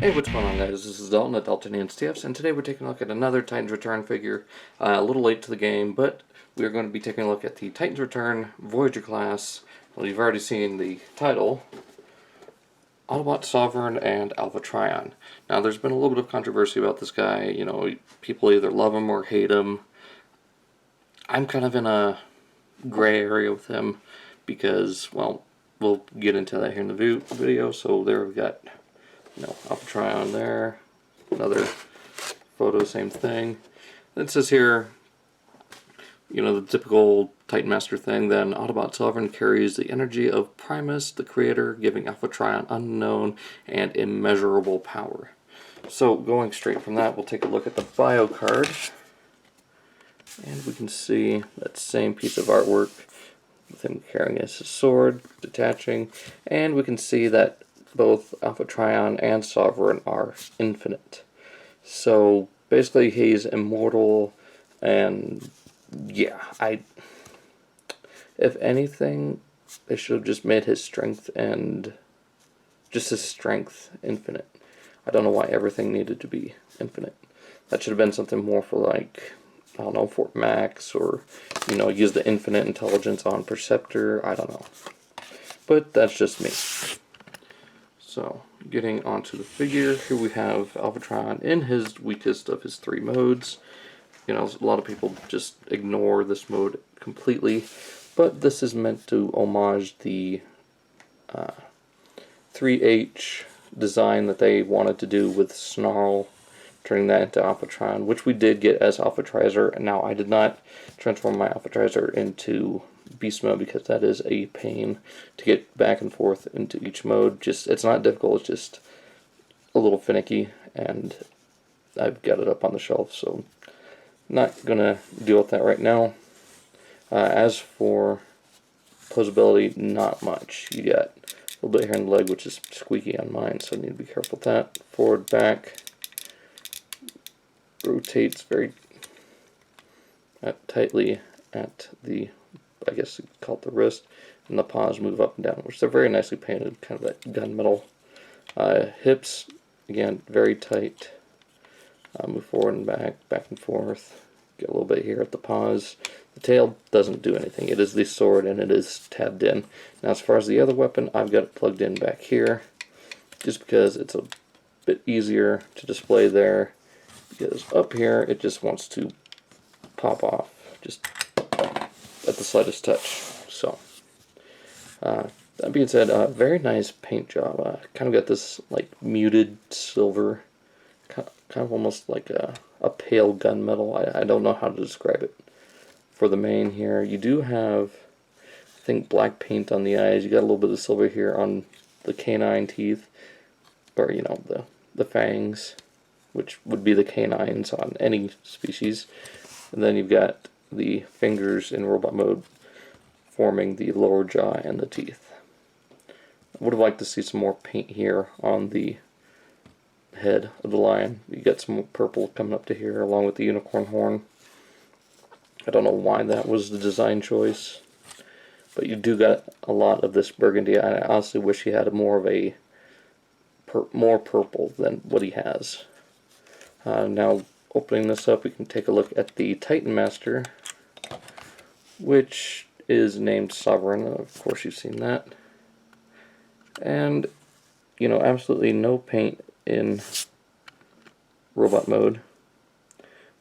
Hey, what's going on, guys? This is Dalton at Dalton and TFs, and today we're taking a look at another Titans Return figure. A little late to the game, but we're going to be taking a look at the Titans Return Voyager class. Well, you've already seen the title, Autobot Sovereign and Alpha Trion. Now, there's been a little bit of controversy about this guy. You know, people either love him or hate him. I'm kind of in a gray area with him because, well, we'll get into that here in the video. So there we've got, Alpha Trion there, another photo, same thing. It says here, the typical Titan Master thing, then Autobot Sovereign carries the energy of Primus, the creator, giving Alpha Trion unknown and immeasurable power. So going straight from that, we'll take a look at the bio card, and we can see that same piece of artwork with him carrying his sword, detaching, and we can see that both Alpha Trion and Sovereign are infinite. So basically he's immortal, and yeah, if anything, they should have just made his strength infinite. I don't know why everything needed to be infinite. That should have been something more for, like, I don't know, Fort Max, or, use the infinite intelligence on Perceptor. I don't know. But that's just me. So, getting onto the figure, here we have Alpha Trion in his weakest of his three modes. A lot of people just ignore this mode completely, but this is meant to homage the 3H design that they wanted to do with Snarl, turning that into Alpha Trion, which we did get as Alpha Trizer. Now, I did not transform my Alpha Trizer into Beast mode because that is a pain to get back and forth into each mode. It's not difficult, it's just a little finicky, and I've got it up on the shelf, so not gonna deal with that right now. As for posability, not much. You got a little bit here in the leg, which is squeaky on mine, so I need to be careful with that. Forward, back, rotates very tightly at the, I guess you could call it the wrist, and the paws move up and down, which are very nicely painted, kind of that gunmetal. Hips, again, very tight. Move forward and back and forth. Get a little bit here at the paws. The tail doesn't do anything. It is the sword, and it is tabbed in. Now, as far as the other weapon, I've got it plugged in back here, just because it's a bit easier to display there. Because up here, it just wants to pop off, just at the slightest touch. So, that being said, very nice paint job. Kind of got this like muted silver, kind of almost like a pale gunmetal. I don't know how to describe it. For the mane here, you do have, I think, black paint on the eyes. You got a little bit of silver here on the canine teeth, or the fangs, which would be the canines on any species. And then you've got the fingers in robot mode forming the lower jaw and the teeth. I would have liked to see some more paint here on the head of the lion. You got some purple coming up to here along with the unicorn horn. I don't know why that was the design choice, but you do got a lot of this burgundy. I honestly wish he had more of a more purple than what he has. Now, opening this up, we can take a look at the Titan Master, which is named Sovereign. Of course, you've seen that. And, absolutely no paint in robot mode.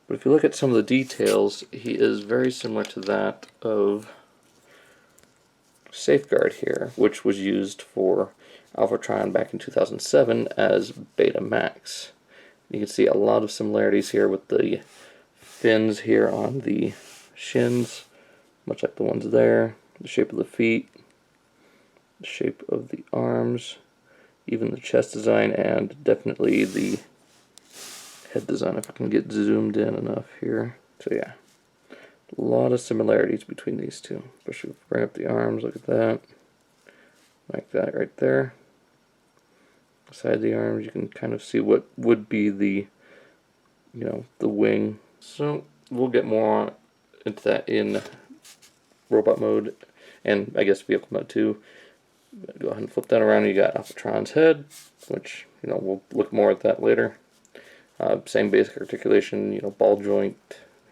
But if you look at some of the details, he is very similar to that of Safeguard here, which was used for Alpha Trion back in 2007 as Beta Max. You can see a lot of similarities here with the fins here on the shins, much like the ones there, the shape of the feet, the shape of the arms, even the chest design, and definitely the head design, if I can get zoomed in enough here. So yeah, a lot of similarities between these two, especially if we bring up the arms. Look at that, like that right there. Beside the arms, you can kind of see what would be the, the wing. So we'll get more into that in robot mode, and I guess vehicle mode too. Go ahead and flip that around. You got Tron's head, which, you know, we'll look more at that later. Same basic articulation, you know, ball joint,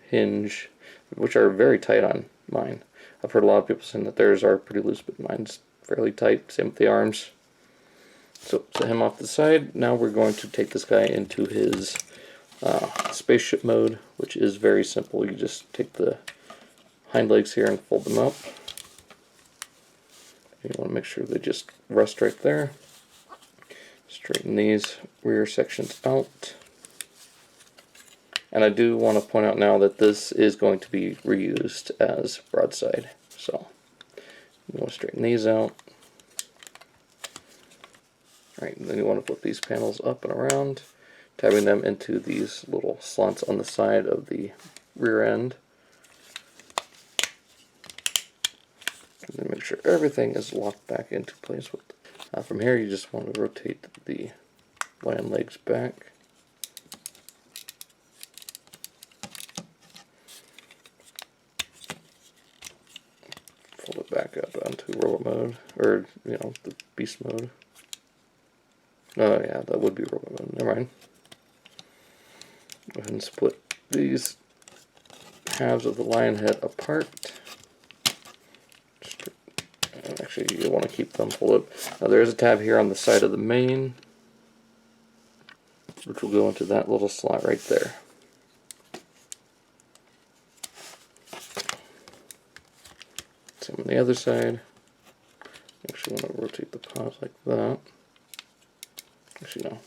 hinge, which are very tight on mine. I've heard a lot of people saying that theirs are pretty loose, but mine's fairly tight. Same with the arms. So set him off to the side. Now we're going to take this guy into his spaceship mode, which is very simple. You just take the hind legs here and fold them up. You want to make sure they just rest right there. Straighten these rear sections out. And I do want to point out now that this is going to be reused as broadside. So you want to straighten these out. Alright, then you want to flip these panels up and around, tabbing them into these little slots on the side of the rear end. And then make sure everything is locked back into place. From here, you just want to rotate the land legs back. Fold it back up onto robot mode, or, you know, the beast mode. Oh yeah, that would be robot mode, never mind. Go ahead and split these halves of the lion head apart. Actually, you want to keep them pulled up. Now there's a tab here on the side of the main, which will go into that little slot right there. Same on the other side. Actually, want to rotate the paws like that. Actually, no.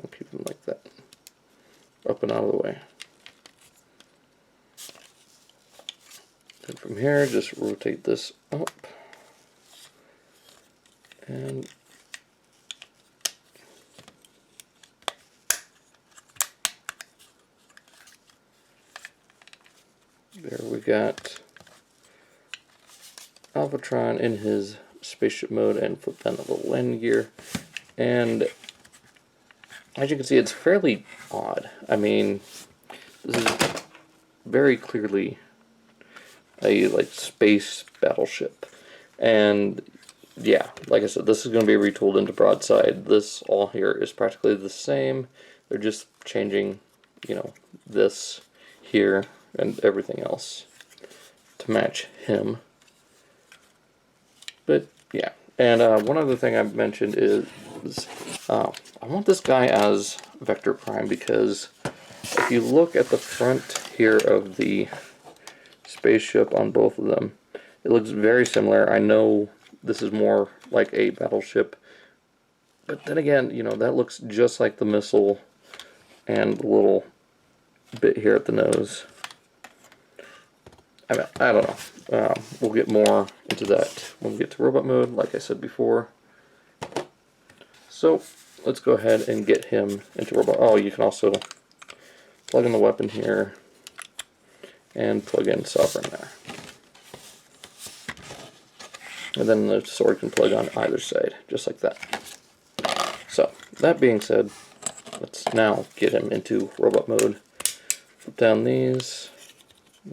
I'll keep them like that. Up and out of the way. Then from here, just rotate this up. And there we got Tron in his spaceship mode, and flip down the little landing gear. And as you can see, it's fairly odd. I mean, this is very clearly a space battleship. And yeah, like I said, this is going to be retooled into broadside. This all here is practically the same. They're just changing, you know, this here and everything else to match him. But yeah, and one other thing I mentioned is I want this guy as Vector Prime, because if you look at the front here of the spaceship on both of them, it looks very similar. I know this is more like a battleship, but then again, you know, that looks just like the missile and the little bit here at the nose. I mean, I don't know. We'll get more into that when we get to robot mode, like I said before. So let's go ahead and get him into robot. Oh, you can also plug in the weapon here and plug in sovereign there. And then the sword can plug on either side, just like that. So, that being said, let's now get him into robot mode. Flip down these.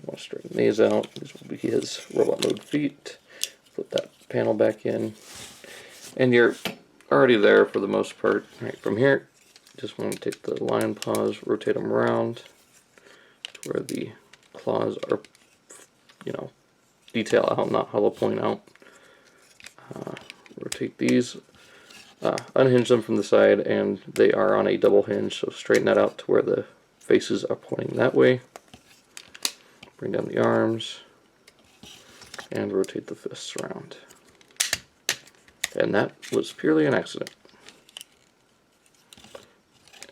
We'll straighten these out. These will be his robot mode feet. Put that panel back in. And you're already there for the most part. Right from here, just want to take the lion paws, rotate them around to where the claws are, you know, detail out, not hollow point out. Rotate these, unhinge them from the side, and they are on a double hinge, so straighten that out to where the faces are pointing that way. Bring down the arms and rotate the fists around. And that was purely an accident.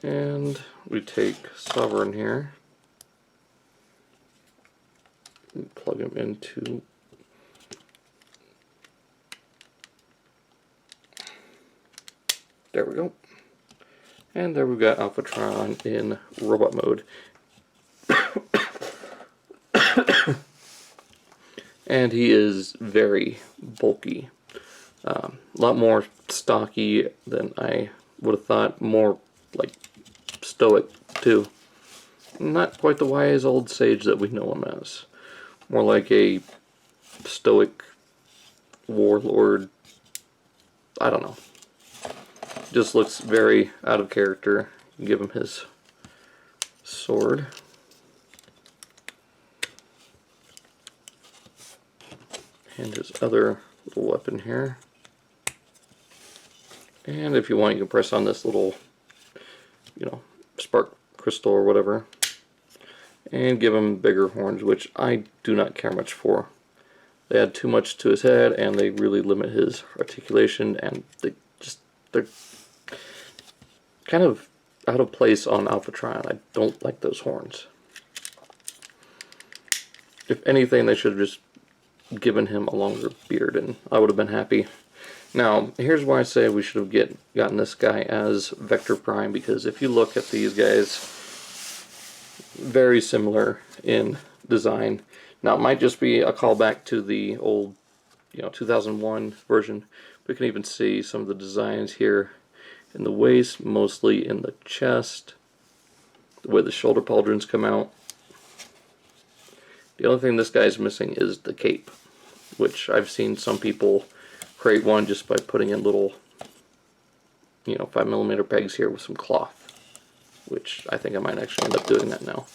And we take Sovereign here, and plug him into there we go. And there we've got Tron in robot mode. And he is very bulky. A lot more stocky than I would have thought. More like stoic too. Not quite the wise old sage that we know him as. More like a stoic warlord I don't know. Just looks very out of character. Give him his sword. And his other little weapon here. And if you want, you can press on this little, you know, spark crystal or whatever. And give him bigger horns, which I do not care much for. They add too much to his head, and they really limit his articulation, and they're kind of out of place on Alpha Trion. I don't like those horns. If anything, they should have just given him a longer beard, and I would have been happy. Now, here's why I say we should have gotten this guy as Vector Prime, because if you look at these guys, very similar in design. Now, it might just be a callback to the old, 2001 version. We can even see some of the designs here in the waist, mostly in the chest, the way the shoulder pauldrons come out. The only thing this guy's missing is the cape, which I've seen some people create one just by putting in little, 5mm pegs here with some cloth, which I think I might actually end up doing that now.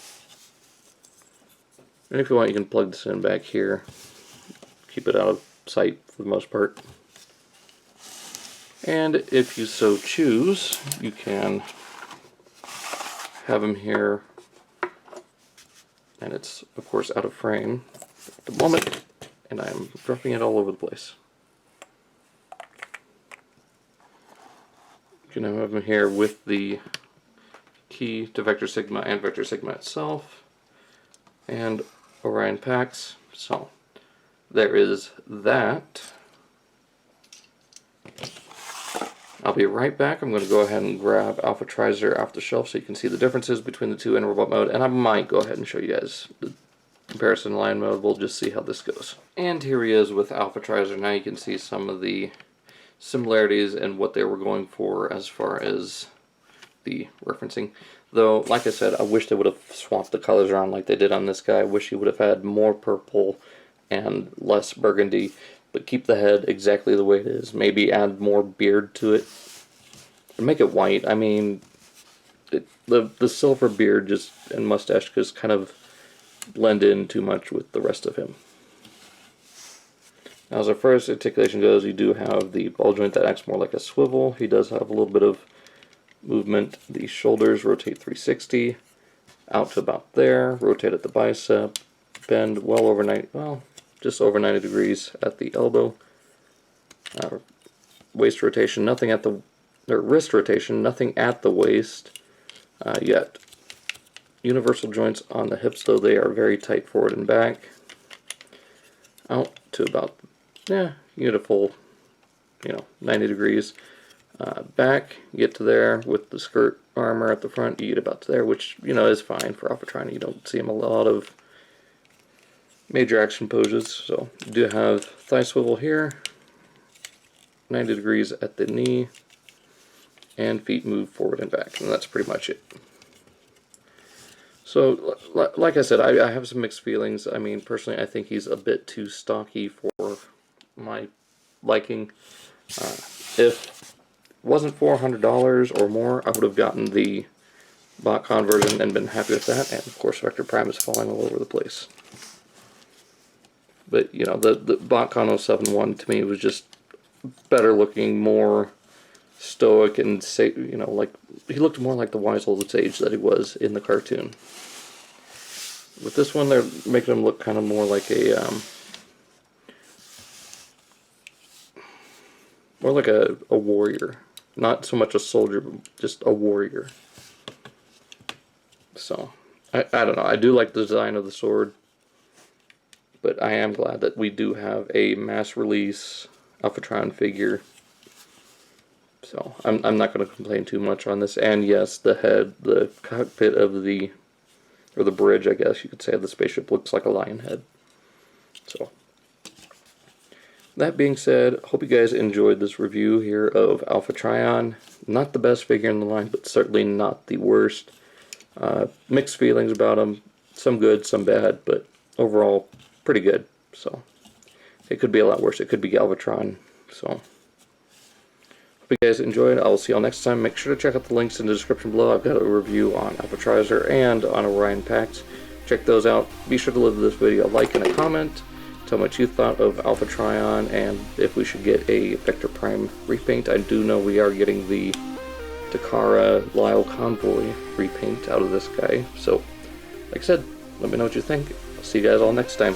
And if you want, you can plug this in back here. Keep it out of sight for the most part. And if you so choose, you can have him here, and it's of course out of frame at the moment, and I'm dropping it all over the place. You can have him here with the key to Vector Sigma and Vector Sigma itself, and Orion packs. So there is that. I'll be right back. I'm going to go ahead and grab Alpha Trizer off the shelf so you can see the differences between the two in robot mode, and I might go ahead and show you guys the comparison line mode. We'll just see how this goes. And here he is with Alpha Trizer. Now you can see some of the similarities and what they were going for as far as the referencing. Though, like I said, I wish they would have swapped the colors around like they did on this guy. I wish he would have had more purple and less burgundy, but keep the head exactly the way it is. Maybe add more beard to it. Or make it white. I mean, the silver beard just and mustache just kind of blend in too much with the rest of him. Now, as far as articulation goes, you do have the ball joint that acts more like a swivel. He does have a little bit of movement. The shoulders rotate 360 out to about there. Rotate at the bicep. Bend well over 90, well, just over 90 degrees at the elbow. Waist rotation, nothing at the, or wrist rotation, nothing at the waist yet. Universal joints on the hips, though they are very tight forward and back. Out to about, unifull, 90 degrees. Back, you get to there with the skirt armor at the front, you get about to there, which, is fine for Alpha Trion. You don't see him a lot of major action poses. So you do have thigh swivel here, 90 degrees at the knee, and feet move forward and back, and that's pretty much it. So, like I said, I have some mixed feelings. I mean, personally, I think he's a bit too stocky for my liking. If it wasn't $400 or more, I would have gotten the BotCon version and been happy with that. And of course, Vector Prime is falling all over the place. But the BotCon 07 one to me was just better looking, more stoic, and like he looked more like the wise old sage that he was in the cartoon. With this one, they're making him look kind of more like a warrior, not so much a soldier, but just a warrior. So I don't know. I do like the design of the sword, but I am glad that we do have a mass release Alpha Trion figure. So I'm not going to complain too much on this. And yes, the head, the cockpit of the, or the bridge, I guess you could say, of the spaceship looks like a lion head. So that being said, hope you guys enjoyed this review here of Alpha Trion. Not the best figure in the line, but certainly not the worst. Mixed feelings about him. Some good, some bad, but overall pretty good. So it could be a lot worse. It could be Galvatron. So Hope you guys enjoyed. I will see y'all next time. Make sure to check out the links in the description below. I've got a review on Alpha Trizer and on Orion packs. Check those out. Be sure to leave this video a like and a comment. Tell me what you thought of Alpha Trion and if we should get a Vector Prime repaint. I do know we are getting the Takara Lyle Convoy repaint out of this guy. So, like I said, let me know what you think. I'll see you guys all next time.